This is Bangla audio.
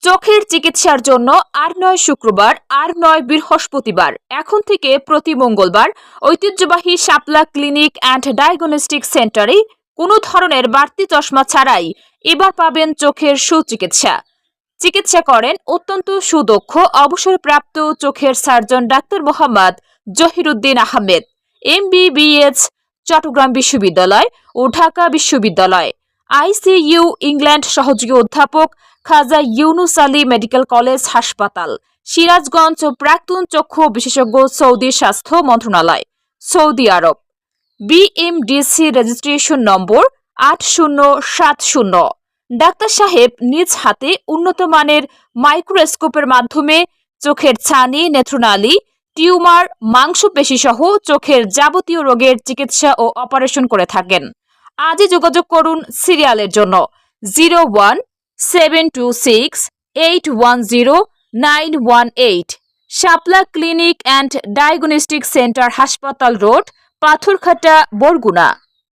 চোখের চিকিৎসার জন্য আর নয় শুক্রবার, আর নয় বৃহস্পতিবার, এখন থেকে প্রতি মঙ্গলবার ঐতিহ্যবাহী শাপলা ক্লিনিক অ্যান্ড ডায়াগনস্টিক সেন্টারে কোনো ধরনের বাড়তি চশমা ছাড়াই এবার পাবেন চোখের সুচিকিৎসা। চিকিৎসা করেন অত্যন্ত সুদক্ষ অবসরপ্রাপ্ত চোখের surgeon doctor Mohammad Jahiruddin Ahmed, MBBS, Chattogram বিশ্ববিদ্যালয় ও ঢাকা বিশ্ববিদ্যালয়। ICU ইংল্যান্ড সহযোগী অধ্যাপক খাজা ইউনুস আলী মেডিকেল কলেজ হাসপাতাল, সিরাজগঞ্জ। প্রাক্তন চক্ষু বিশেষজ্ঞ, সৌদি স্বাস্থ্য মন্ত্রণালয়, Saudi Arab. BMDC registration number 8070। Doctor সাহেব নিজ হাতে উন্নত মানের মাইক্রোস্কোপের মাধ্যমে চোখের ছানি, নেত্রনালী, টিউমার, মাংসপেশি সহ চোখের যাবতীয় রোগের চিকিৎসা ও অপারেশন করে থাকেন। আজই যোগাযোগ করুন সিরিয়ালের জন্য 01726810918। শাপলা ক্লিনিক অ্যান্ড ডায়াগনস্টিক সেন্টার, হাসপাতাল রোড, পাথরঘাটা, বরগুনা।